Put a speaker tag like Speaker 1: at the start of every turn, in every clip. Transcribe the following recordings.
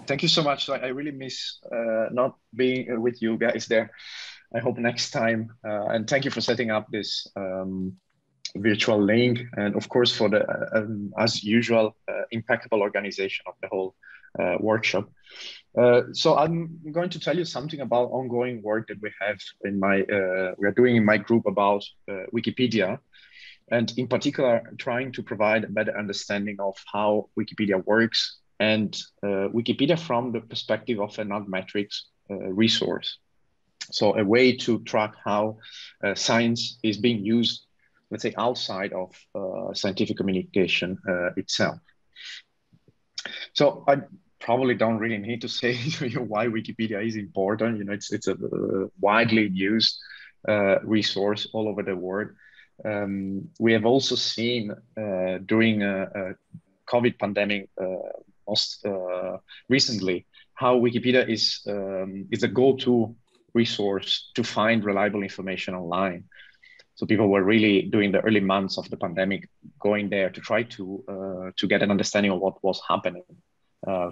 Speaker 1: Thank you so much. I really miss not being with you guys there. I hope next time. And thank you for setting up this virtual link, and of course for the, as usual, impeccable organization of the whole workshop. So I'm going to tell you something about ongoing work that we have in we are doing in my group about Wikipedia, and in particular trying to provide a better understanding of how Wikipedia works, and Wikipedia from the perspective of an Altmetric resource. So a way to track how science is being used, let's say, outside of scientific communication itself. So I probably don't really need to say to you why Wikipedia is important. You know, it's a widely used resource all over the world. We have also seen during a COVID pandemic, most recently, how Wikipedia is a go-to resource to find reliable information online. So people were really, during the early months of the pandemic, going there to try to get an understanding of what was happening,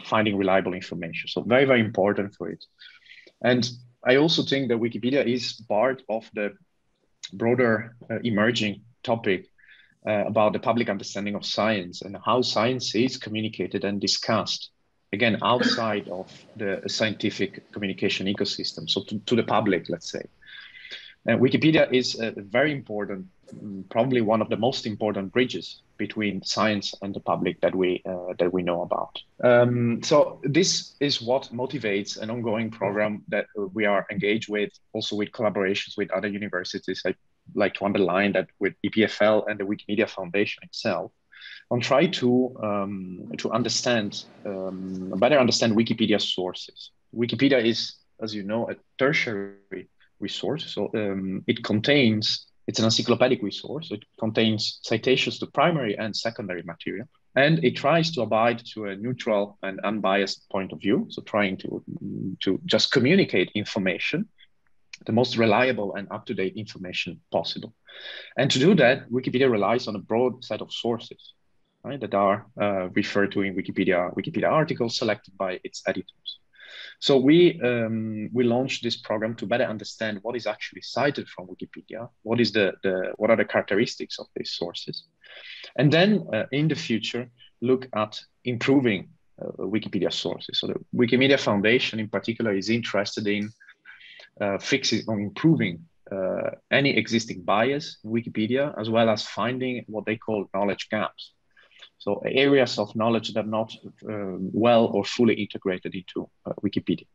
Speaker 1: finding reliable information. So very, very important for it. And I also think that Wikipedia is part of the broader emerging topic about the public understanding of science and how science is communicated and discussed, again, outside of the scientific communication ecosystem, so to the public, let's say. Wikipedia is a very important, probably one of the most important bridges between science and the public that we know about. So this is what motivates an ongoing program that we are engaged with, also with collaborations with other universities. I like to underline that with EPFL and the Wikimedia Foundation itself, on try to understand, better understand Wikipedia sources. Wikipedia is, as you know, a tertiary resource. So it's an encyclopedic resource. It contains citations to primary and secondary material. And it tries to abide to a neutral and unbiased point of view. So trying to just communicate information, the most reliable and up-to-date information possible. And to do that, Wikipedia relies on a broad set of sources, right, that are referred to in Wikipedia articles selected by its editors. So we launched this program to better understand what is actually cited from Wikipedia, what are the characteristics of these sources, and then in the future look at improving Wikipedia sources. So the Wikimedia Foundation in particular is interested in fixing on improving any existing bias in Wikipedia, as well as finding what they call knowledge gaps. So areas of knowledge that are not well or fully integrated into Wikipedia.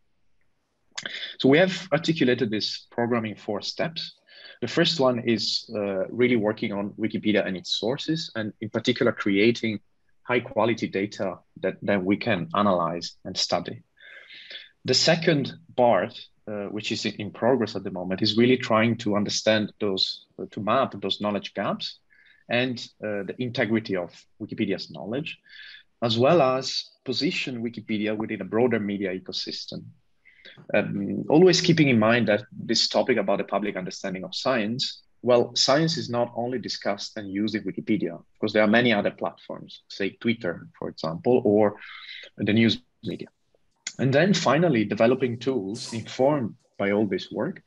Speaker 1: So we have articulated this program in 4 steps. The first one is really working on Wikipedia and its sources, and in particular creating high quality data that we can analyze and study. The second part, which is in progress at the moment, is really trying to understand to map those knowledge gaps and the integrity of Wikipedia's knowledge, as well as position Wikipedia within a broader media ecosystem. Always keeping in mind that this topic about the public understanding of science, well, science is not only discussed and used in Wikipedia, because there are many other platforms, say Twitter, for example, or the news media. And then finally, developing tools informed by all this work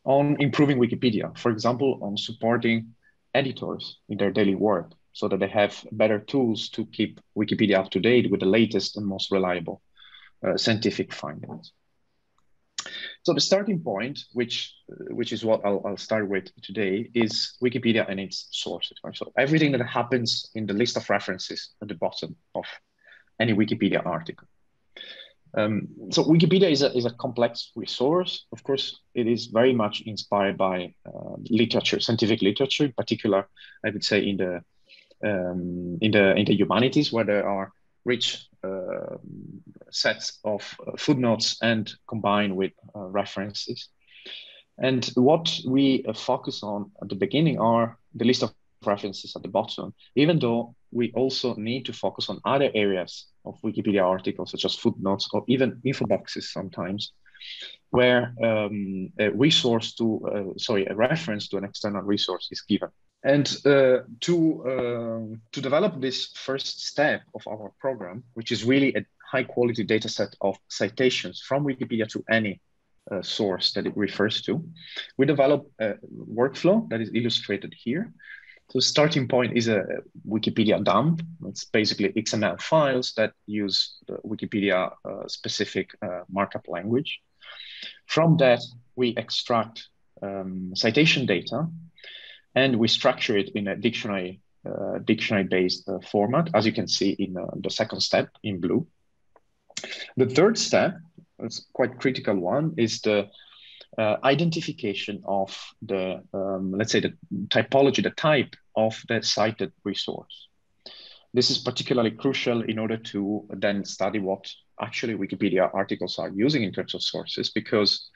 Speaker 1: on improving Wikipedia, for example, on supporting editors in their daily work so that they have better tools to keep Wikipedia up to date with the latest and most reliable scientific findings. So the starting point, which is what I'll start with today, is Wikipedia and its sources. Right? So everything that happens in the list of references at the bottom of any Wikipedia article. So Wikipedia is a complex resource. Of course, it is very much inspired by literature, scientific literature, in particular, I would say in the humanities, where there are rich sets of footnotes and combined with references. And what we focus on at the beginning are the list of references at the bottom, even though we also need to focus on other areas of Wikipedia articles, such as footnotes or even info boxes sometimes, where a reference to an external resource is given. And to develop this first step of our program, which is really a high quality data set of citations from Wikipedia to any source that it refers to, we develop a workflow that is illustrated here. So starting point is a Wikipedia dump. It's basically XML files that use the Wikipedia specific markup language. From that, we extract citation data and we structure it in a dictionary-based format, as you can see in the second step in blue. The third step, it's quite critical one, is the identification of the, let's say, the typology, the type of the cited resource. This is particularly crucial in order to then study what actually Wikipedia articles are using in terms of sources, because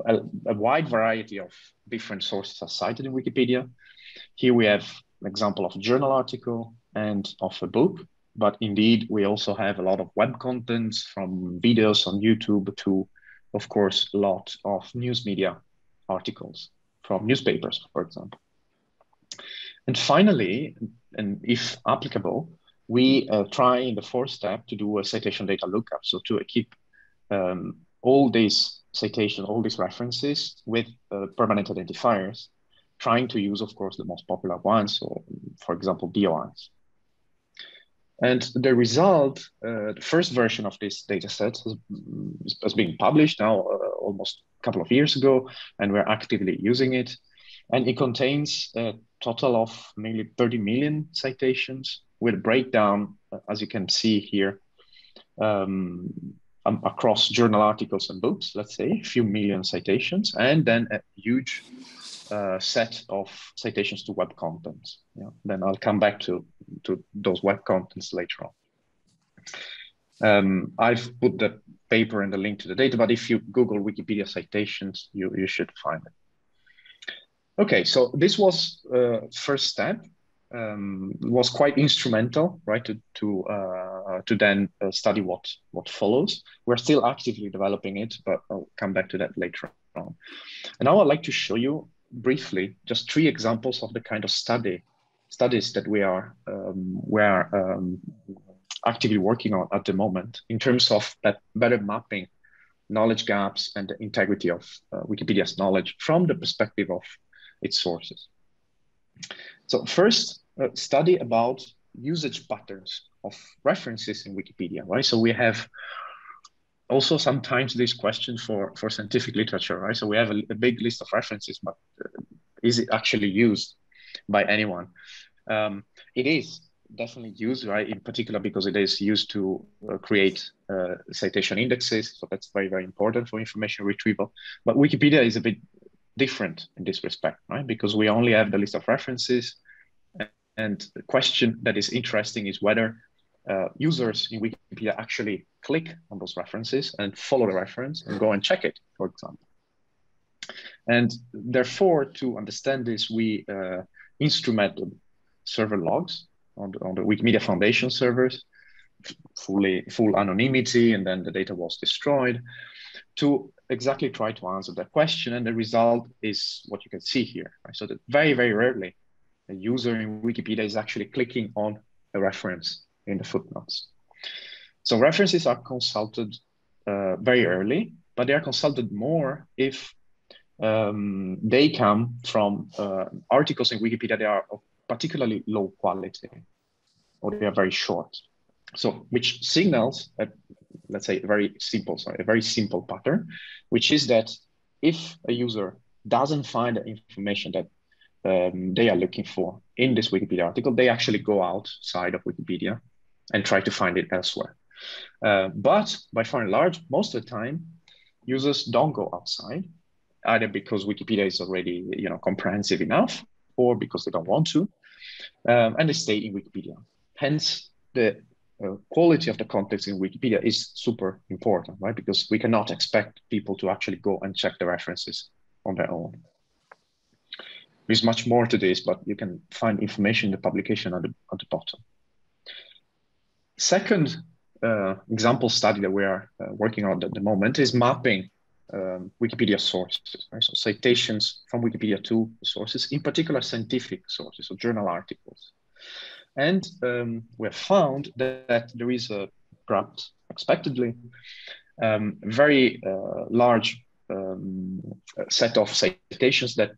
Speaker 1: a wide variety of different sources are cited in Wikipedia. Here we have an example of a journal article and of a book, but indeed we also have a lot of web contents, from videos on YouTube to, of course, a lot of news media articles from newspapers, for example. And finally, and if applicable, we try in the fourth step to do a citation data lookup. So to keep all these citations, all these references with permanent identifiers, trying to use, of course, the most popular ones, so for example, DOIs. And the result, the first version of this data set has been published now almost a couple of years ago, and we're actively using it. And it contains a total of nearly 30 million citations with a breakdown, as you can see here, across journal articles and books, let's say, a few million citations, and then a huge set of citations to web content. Yeah. Then I'll come back to those web contents later on. I've put the paper and the link to the data, but if you Google Wikipedia citations, you should find it. Okay, so this was first step. Was quite instrumental, right, to then study what follows. We're still actively developing it, but I'll come back to that later on. And now I'd like to show you briefly just 3 examples of the kind of studies that we are actively working on at the moment in terms of that better mapping knowledge gaps and the integrity of Wikipedia's knowledge from the perspective of its sources. So first, study about usage patterns of references in Wikipedia, right? So we have also sometimes this question for scientific literature, right? So we have a big list of references, but is it actually used by anyone? It is definitely used, right? In particular, because it is used to create citation indexes. So that's very, very important for information retrieval. But Wikipedia is a bit different in this respect, right? Because we only have the list of references. And the question that is interesting is whether users in Wikipedia actually click on those references and follow the reference and go and check it, for example. And therefore, to understand this, we instrumented server logs on the Wikimedia Foundation servers, full anonymity, and then the data was destroyed to exactly try to answer that question. And the result is what you can see here. Right? So that very, very rarely a user in Wikipedia is actually clicking on a reference in the footnotes. So references are consulted very early, but they are consulted more if they come from articles in Wikipedia that are of particularly low quality, or they are very short. So which signals, let's say, a very simple pattern, which is that if a user doesn't find the information that they are looking for in this Wikipedia article, they actually go outside of Wikipedia and try to find it elsewhere. But by far and large, most of the time, users don't go outside, either because Wikipedia is already comprehensive enough, or because they don't want to, and they stay in Wikipedia. Hence, the quality of the context in Wikipedia is super important, right? Because we cannot expect people to actually go and check the references on their own. There's much more to this, but you can find information in the publication at the bottom. Second example study that we are working on at the moment is mapping Wikipedia sources, right? So citations from Wikipedia to sources, in particular scientific sources, so journal articles. And we have found that there is a perhaps expectedly, very large set of citations that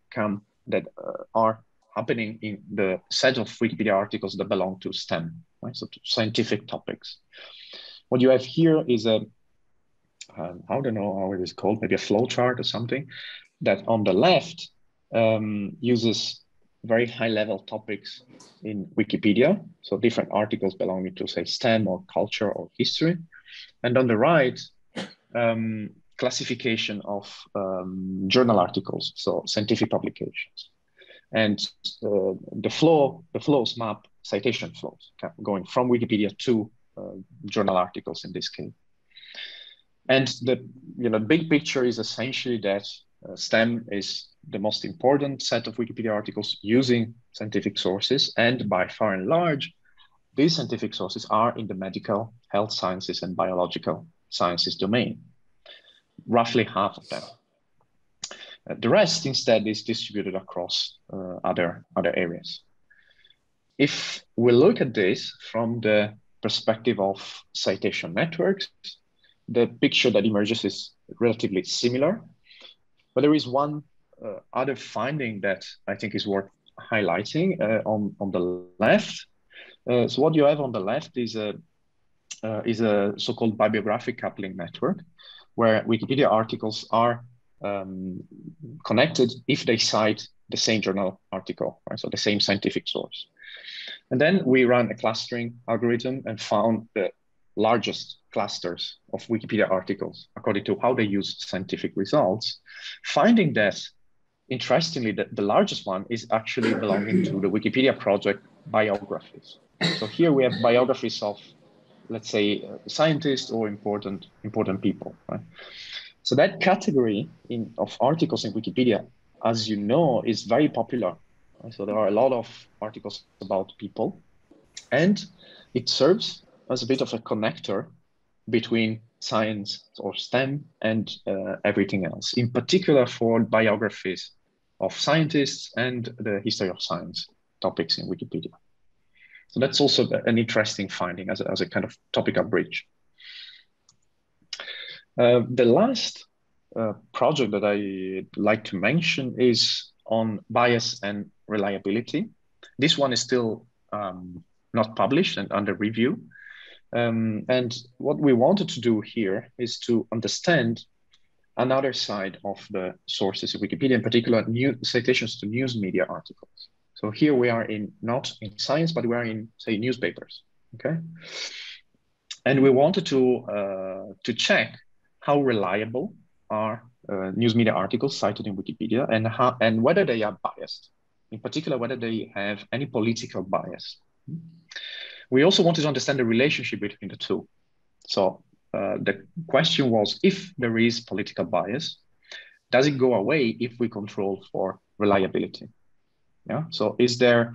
Speaker 1: are happening in the set of Wikipedia articles that belong to STEM, right? So to scientific topics. What you have here is a, I don't know how it is called, maybe a flow chart or something, that on the left uses very high level topics in Wikipedia. So different articles belonging to, say, STEM or culture or history. And on the right, classification of journal articles, so scientific publications. And the flows map citation flows, going from Wikipedia to journal articles in this case. And the big picture is essentially that STEM is the most important set of Wikipedia articles using scientific sources, and by far and large, these scientific sources are in the medical, health sciences, and biological sciences domain. Roughly half of them. The rest instead is distributed across other areas. If we look at this from the perspective of citation networks, the picture that emerges is relatively similar, but there is one other finding that I think is worth highlighting on the left. So what you have on the left is a so-called bibliographic coupling network, where Wikipedia articles are connected if they cite the same journal article, right? So the same scientific source. And then we ran a clustering algorithm and found the largest clusters of Wikipedia articles according to how they use scientific results, finding that, interestingly, that the largest one is actually belonging to the Wikipedia project biographies. So here we have biographies of, let's say, scientists or important people, right? So that category of articles in Wikipedia, as you know, is very popular. Right? So there are a lot of articles about people, and it serves as a bit of a connector between science or STEM and everything else, in particular for biographies of scientists and the history of science topics in Wikipedia. So that's also an interesting finding as a kind of topical bridge. The last project that I'd like to mention is on bias and reliability. This one is still not published and under review. And what we wanted to do here is to understand another side of the sources of Wikipedia, in particular new citations to news media articles. So here we are not in science, but we are in, say, newspapers, okay? And we wanted to check how reliable are news media articles cited in Wikipedia, and whether they are biased, in particular, whether they have any political bias. We also wanted to understand the relationship between the two. So the question was, if there is political bias, does it go away if we control for reliability? Yeah. So is there,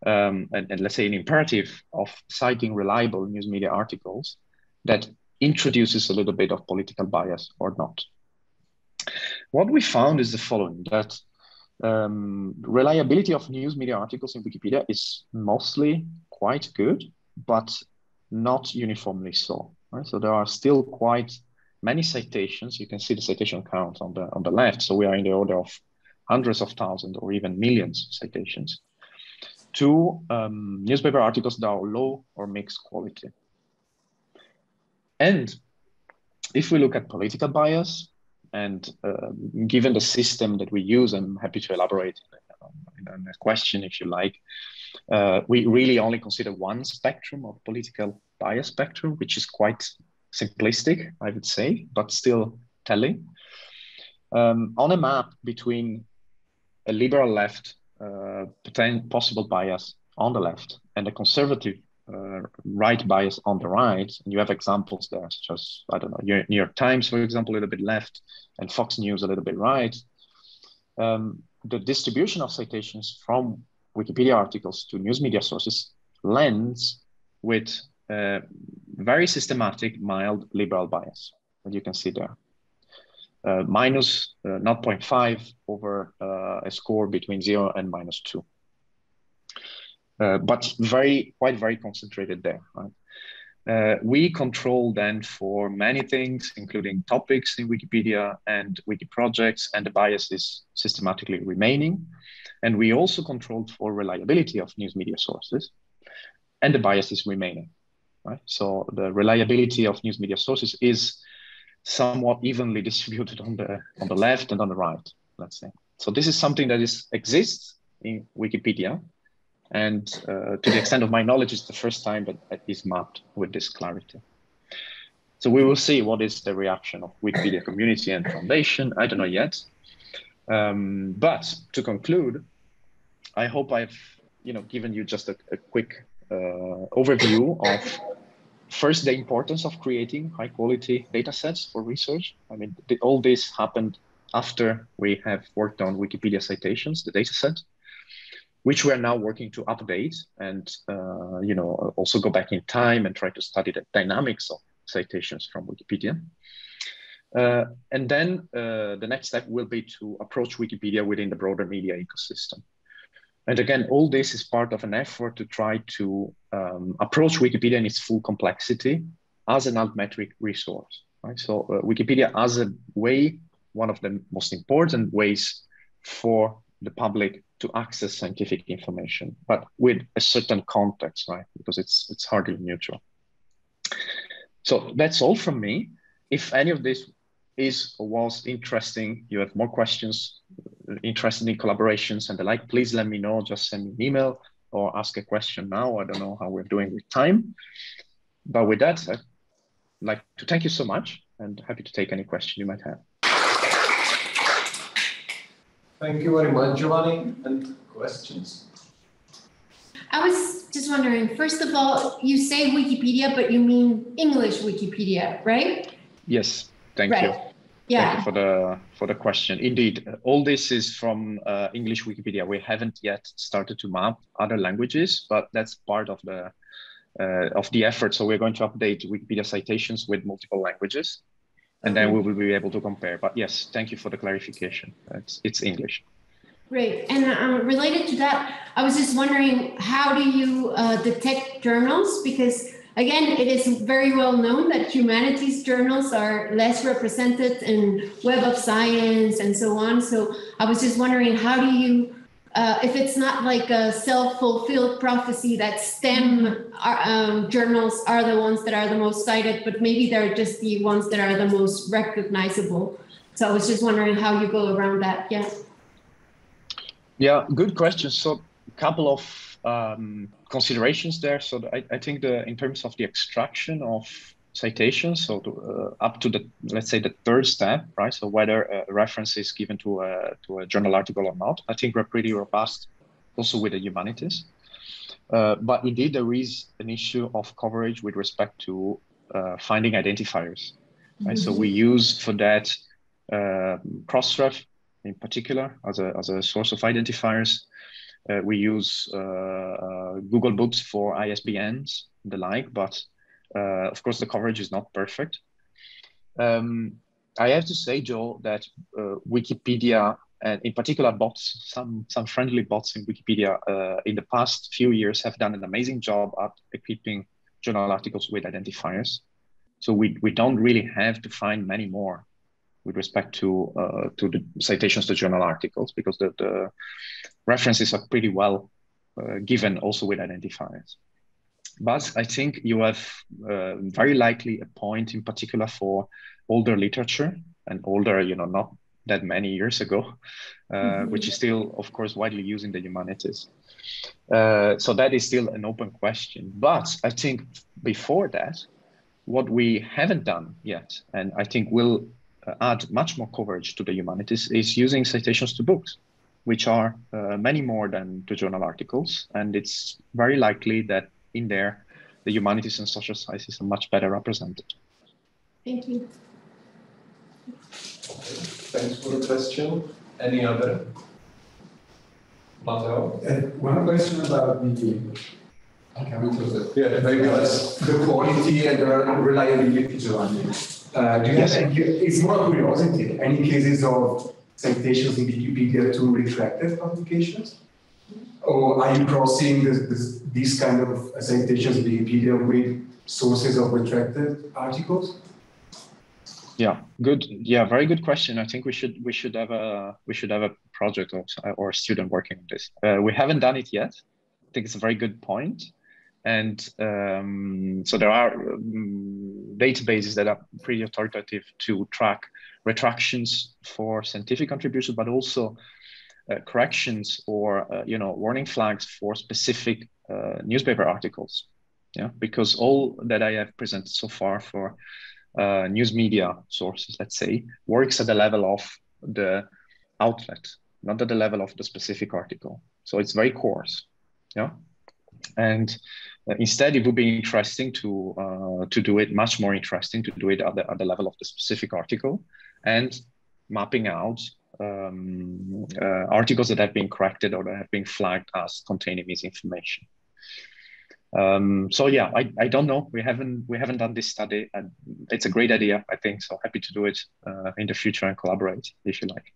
Speaker 1: and let's say, an imperative of citing reliable news media articles that introduces a little bit of political bias or not? What we found is the following, that reliability of news media articles in Wikipedia is mostly quite good, but not uniformly so. Right? So there are still quite many citations. You can see the citation count on the left. So we are in the order of hundreds of thousands or even millions of citations to newspaper articles that are low or mixed quality. And if we look at political bias, and given the system that we use, I'm happy to elaborate on a question if you like, we really only consider one spectrum of political bias spectrum, which is quite simplistic, I would say, but still telling. On a map between a liberal left possible bias on the left and a conservative right bias on the right, and you have examples there, such as, I don't know, New York Times, for example, a little bit left, and Fox News a little bit right. The distribution of citations from Wikipedia articles to news media sources lends with very systematic, mild liberal bias, that you can see there. Minus 0.5 over a score between 0 and -2. But very concentrated there, right? We control then for many things, including topics in Wikipedia and wiki projects, and the bias is systematically remaining. And we also control for reliability of news media sources, and the bias is remaining, right? So the reliability of news media sources is somewhat evenly distributed on the left and on the right, let's say. So this is something that exists in Wikipedia, and to the extent of my knowledge, it's the first time that it is mapped with this clarity. So we will see what is the reaction of Wikipedia community and foundation. I don't know yet. But to conclude, I hope I've given you just a quick overview of first the importance of creating high quality data sets for research. I mean, all this happened after we have worked on Wikipedia Citations, the data set, which we are now working to update and also go back in time and try to study the dynamics of citations from Wikipedia. And then the next step will be to approach Wikipedia within the broader media ecosystem. And again, all this is part of an effort to try to approach Wikipedia in its full complexity as an altmetric resource, right? So Wikipedia as a way, one of the most important ways for the public to access scientific information, but with a certain context, right? Because it's hardly neutral. So that's all from me. If any of this is or was interesting, you have more questions, interested in collaborations and the like, please let me know. Just send me an email or ask a question now. I don't know how we're doing with time. But with that, I'd like to thank you so much and happy to take any question you might have.
Speaker 2: Thank you very much, Giovanni. And questions?
Speaker 3: I was just wondering, first of all, you say Wikipedia, but you mean English Wikipedia, right?
Speaker 1: Yes, thank you.
Speaker 3: Yeah.
Speaker 1: Thank you for the question. Indeed, all this is from English Wikipedia. We haven't yet started to map other languages, but that's part of the effort. So we're going to update Wikipedia citations with multiple languages, and then we will be able to compare. But yes, thank you for the clarification. It's English.
Speaker 3: Great. And related to that, I was just wondering, how do you detect journals? Because again, it is very well known that humanities journals are less represented in Web of Science and so on. So I was just wondering, how do you, if it's not like a self-fulfilled prophecy that STEM journals are the ones that are the most cited, but maybe they're just the ones that are the most recognizable. So I was just wondering how you go around that. Yeah.
Speaker 1: Yeah, good question. So a couple of considerations there. So I think in terms of the extraction of citations, so up to the, let's say, the third step, right? So whether a reference is given to a journal article or not, I think we're pretty robust also with the humanities. But indeed, there is an issue of coverage with respect to finding identifiers, right? So we use for that Crossref in particular as a source of identifiers. We use Google Books for ISBNs and the like, but of course the coverage is not perfect. I have to say, Joe, that Wikipedia, and in particular bots, some friendly bots in Wikipedia in the past few years have done an amazing job at equipping journal articles with identifiers. So we don't really have to find many more with respect to the citations to journal articles, because the references are pretty well given also with identifiers. But I think you have very likely a point in particular for older literature and older, not that many years ago, which is still, of course, widely used in the humanities. So that is still an open question. But I think before that, what we haven't done yet, and I think will add much more coverage to the humanities, is using citations to books, which are many more than to journal articles. And it's very likely that in there, the humanities and social sciences are much better represented.
Speaker 3: Thank you.
Speaker 2: Thanks for the question. Any other? Matteo?
Speaker 4: One question about the quality and the reliability, Giovanni. Do you have it's more curiosity, any cases of citations in Wikipedia to retracted publications? Or are you crossing these kind of citations, Wikipedia, with sources of retracted articles?
Speaker 1: Yeah, good. Yeah, very good question. I think we should have a project or a student working on this. We haven't done it yet. I think it's a very good point. And so there are databases that are pretty authoritative to track retractions for scientific contributions, but also corrections or warning flags for specific newspaper articles. Yeah, because all that I have presented so far for news media sources, let's say, works at the level of the outlet, not at the level of the specific article. So it's very coarse. Yeah. And instead, it would be interesting to do it much more interesting to do it at the level of the specific article and mapping out articles that have been corrected or that have been flagged as containing misinformation. So yeah, I don't know. We haven't done this study, and it's a great idea, I think. So happy to do it in the future and collaborate if you like.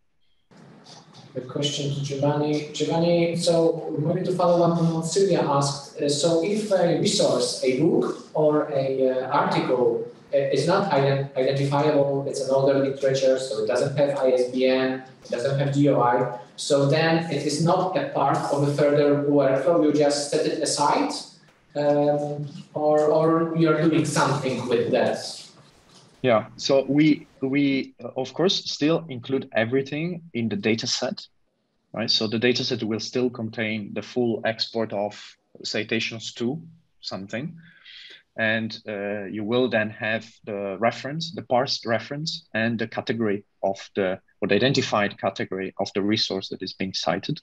Speaker 5: A question to Giovanni. Giovanni, so maybe to follow up on what Sylvia asked, so if a resource, a book or a article is not identifiable, it's an older literature, so it doesn't have ISBN, it doesn't have GOI, so then it is not a part of a further workflow, you just set it aside, or you're doing something with that?
Speaker 1: Yeah, so we of course still include everything in the data set, right? So the data set will still contain the full export of citations to something. And you will then have the reference, the parsed reference, and the category of the identified category of the resource that is being cited.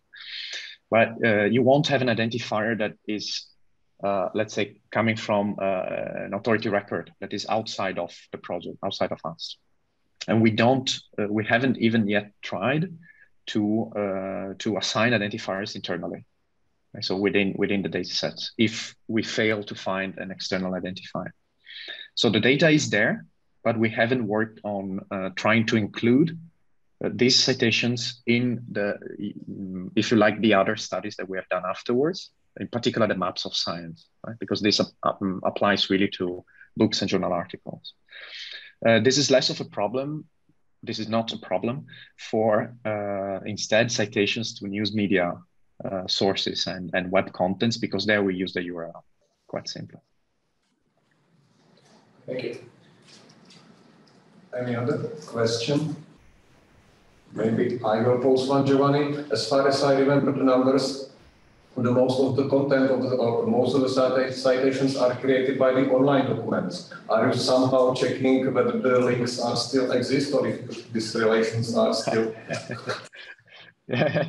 Speaker 1: But you won't have an identifier that is let's say, coming from an authority record that is outside of the project, outside of us. And we haven't even yet tried to assign identifiers internally. Right? So within the data sets, if we fail to find an external identifier. So the data is there, but we haven't worked on trying to include these citations in the, if you like, the other studies that we have done afterwards. In particular, the maps of science, right? Because this applies really to books and journal articles. This is less of a problem. This is not a problem for instead citations to news media sources and web contents, because there we use the URL, quite simply.
Speaker 2: Thank you. Any other question? Maybe I will pose one, Giovanni. As far as I remember the numbers, most of the content or most of the citations are created by the online documents. Are you somehow checking whether the links are still exist or if these relations are still?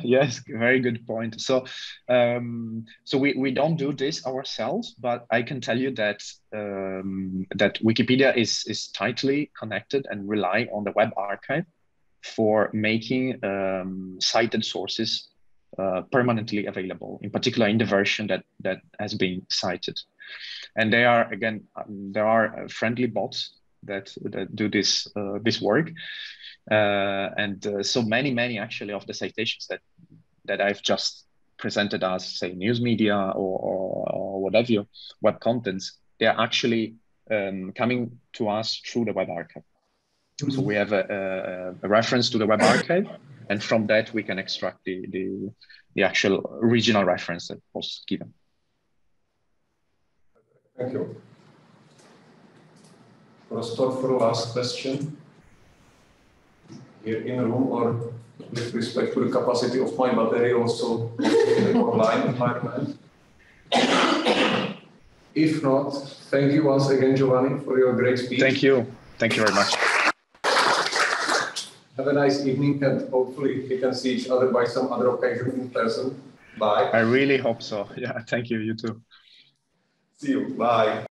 Speaker 1: Yes, very good point. So, so we don't do this ourselves, but I can tell you that that Wikipedia is tightly connected and rely on the web archive for making cited sources permanently available, in particular in the version that has been cited. And they are, again, there are friendly bots that do this work. So many actually of the citations that I've just presented as, say, news media or whatever web contents, they're actually coming to us through the web archive. So we have a reference to the web archive, and from that we can extract the actual original reference that was given.
Speaker 2: Thank you. Prostor for the last question. Here in the room, or with respect to the capacity of my battery, also in the online environment. If not, thank you once again, Giovanni, for your great speech.
Speaker 1: Thank you. Thank you very much.
Speaker 2: Have a nice evening, and hopefully we can see each other by some other occasion in person. Bye.
Speaker 1: I really hope so. Yeah, thank you. You too.
Speaker 2: See you. Bye.